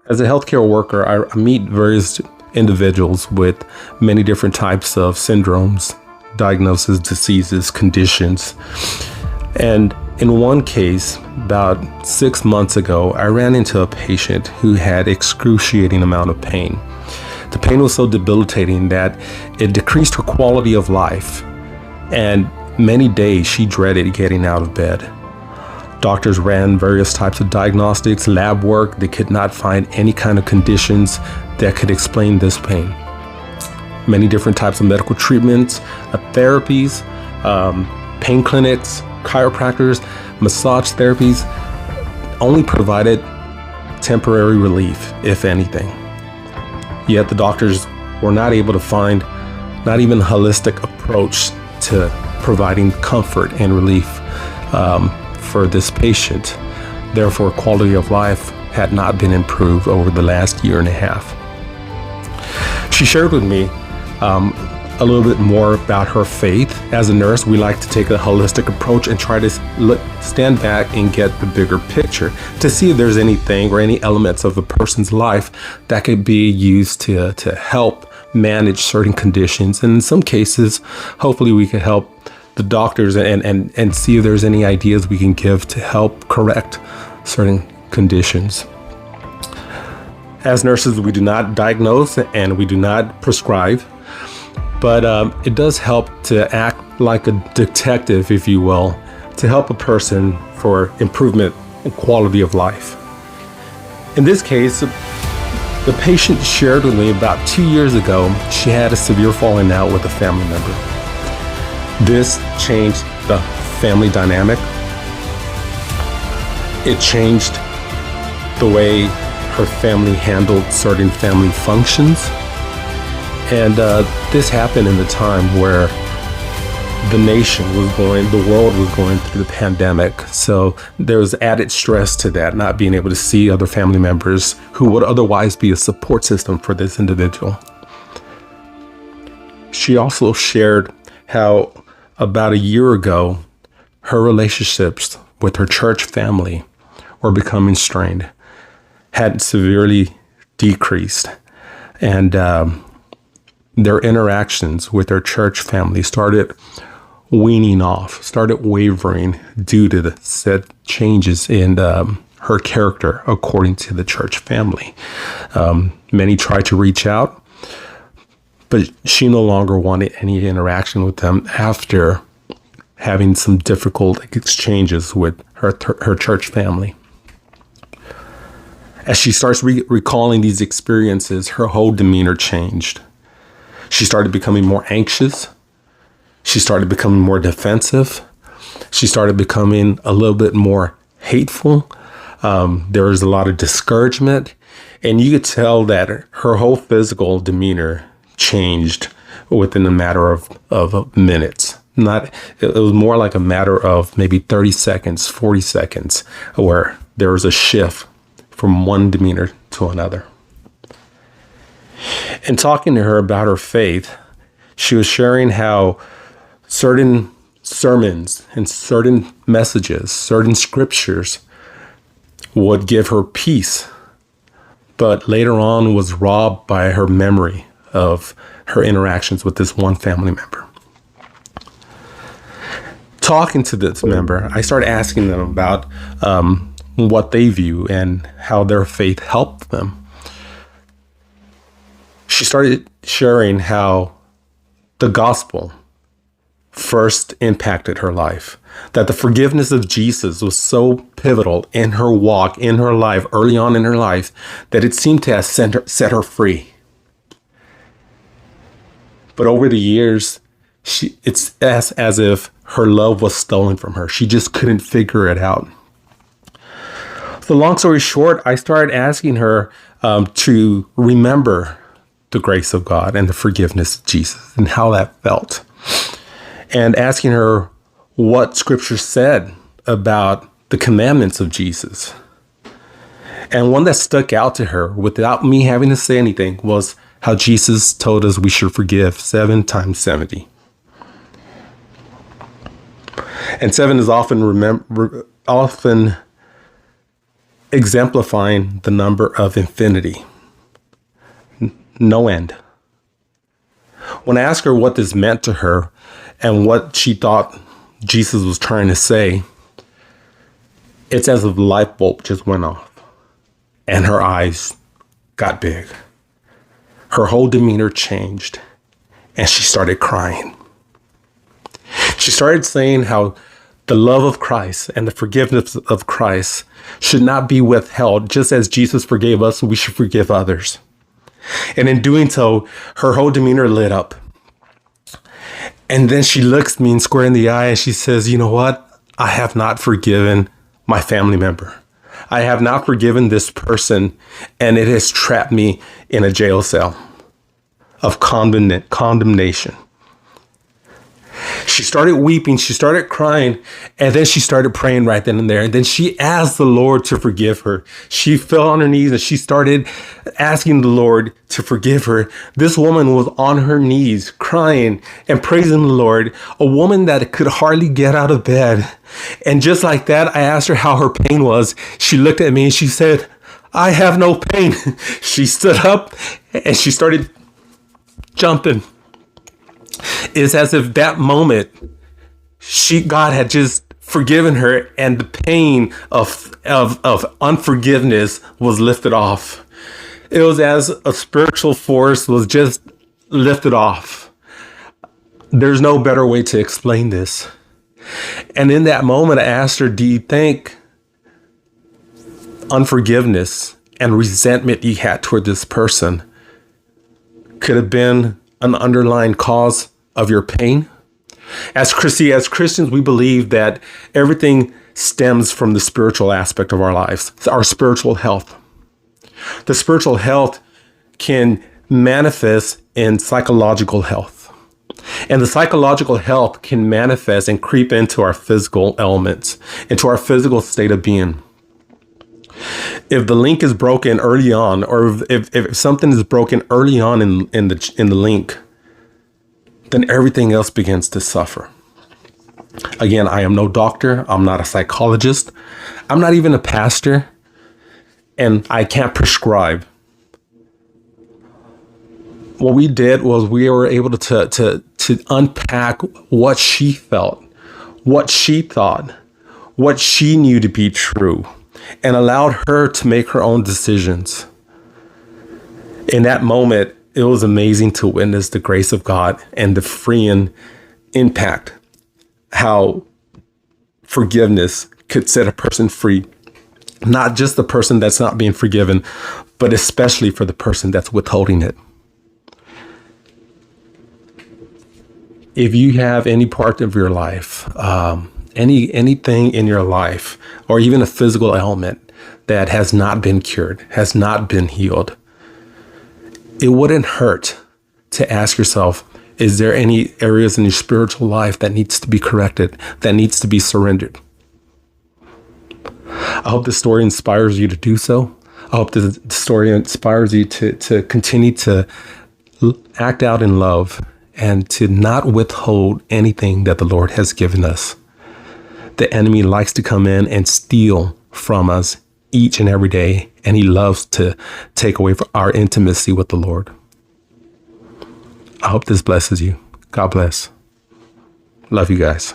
As a healthcare worker, I meet various individuals with many different types of syndromes, diagnoses, diseases, conditions. And in one case, about 6 months ago, I ran into a patient who had excruciating amount of pain. The pain was so debilitating that it decreased her quality of life, and many days she dreaded getting out of bed. Doctors ran various types of diagnostics, lab work. They could not find any kind of conditions that could explain this pain. Many different types of medical treatments, therapies, pain clinics, chiropractors, massage therapies only provided temporary relief, if anything. Yet the doctors were not able to find not even a holistic approach to providing comfort and relief for this patient. Therefore, quality of life had not been improved over the last year and a half. She shared with me a little bit more about her faith. As a nurse, we like to take a holistic approach and try to stand back and get the bigger picture to see if there's anything or any elements of a person's life that could be used to help manage certain conditions. And in some cases, hopefully we could help the doctors and see if there's any ideas we can give to help correct certain conditions. As nurses, we do not diagnose and we do not prescribe, but it does help to act like a detective, if you will, to help a person for improvement in quality of life. In this case, the patient shared with me about 2 years ago, she had a severe falling out with a family member. This changed the family dynamic. It changed the way her family handled certain family functions. And this happened in the time where the world was going through the pandemic. So there was added stress to that, not being able to see other family members who would otherwise be a support system for this individual. She also shared how about a year ago, her relationships with her church family were becoming strained, had severely decreased, and their interactions with their church family started weaning off, started wavering due to the said changes in her character according to the church family. Many tried to reach out, but she no longer wanted any interaction with them after having some difficult exchanges with her church family. As she starts recalling these experiences, her whole demeanor changed. She started becoming more anxious. She started becoming more defensive. She started becoming a little bit more hateful. There was a lot of discouragement. And you could tell that her whole physical demeanor changed within a matter of minutes. It was more like a matter of maybe 30 seconds, 40 seconds, where there was a shift from one demeanor to another. In talking to her about her faith, she was sharing how certain sermons and certain messages, certain scriptures would give her peace, but later on was robbed by her memory of her interactions with this one family member. Talking to this member, I started asking them about what they view and how their faith helped them. She started sharing how the gospel first impacted her life, that the forgiveness of Jesus was so pivotal in her walk, in her life, early on in her life, that it seemed to have set her free. But over the years, it's as if her love was stolen from her. She just couldn't figure it out. So long story short, I started asking her to remember the grace of God and the forgiveness of Jesus and how that felt. And asking her what scripture said about the commandments of Jesus. And one that stuck out to her without me having to say anything was how Jesus told us we should forgive 7 times 70. And 7 is often exemplifying the number of infinity. No end. When I asked her what this meant to her and what she thought Jesus was trying to say, it's as if the light bulb just went off and her eyes got big. Her whole demeanor changed and she started crying. She started saying how the love of Christ and the forgiveness of Christ should not be withheld. Just as Jesus forgave us, we should forgive others. And in doing so, her whole demeanor lit up. And then she looks me square in the eye and she says, you know what? I have not forgiven my family member. I have not forgiven this person, and it has trapped me in a jail cell of condemnation. She started weeping, she started crying, and then she started praying right then and there. And then she asked the Lord to forgive her. She fell on her knees and she started asking the Lord to forgive her. This woman was on her knees crying and praising the Lord, a woman that could hardly get out of bed. And just like that, I asked her how her pain was. She looked at me and she said, I have no pain. She stood up and she started jumping. It's as if that moment, God had just forgiven her, and the pain of unforgiveness was lifted off. It was as a spiritual force was just lifted off. There's no better way to explain this. And in that moment, I asked her, do you think unforgiveness and resentment you had toward this person could have been an underlying cause of your pain? As Christians, we believe that everything stems from the spiritual aspect of our lives, our spiritual health. The spiritual health can manifest in psychological health. And the psychological health can manifest and creep into our physical elements, into our physical state of being. If the link is broken early on, or if something is broken early on in the link, then everything else begins to suffer. Again, I am no doctor. I'm not a psychologist. I'm not even a pastor, and I can't prescribe. What we did was we were able to unpack what she felt, what she thought, what she knew to be true, and allowed her to make her own decisions. In that moment, it was amazing to witness the grace of God and the freeing impact, how forgiveness could set a person free. Not just the person that's not being forgiven, but especially for the person that's withholding it. If you have any part of your life, anything in your life, or even a physical ailment that has not been cured, has not been healed, it wouldn't hurt to ask yourself, is there any areas in your spiritual life that needs to be corrected, that needs to be surrendered? I hope this story inspires you to do so. I hope the story inspires you to continue to act out in love and to not withhold anything that the Lord has given us. The enemy likes to come in and steal from us each and every day, and he loves to take away our intimacy with the Lord. I hope this blesses you. God bless. Love you guys.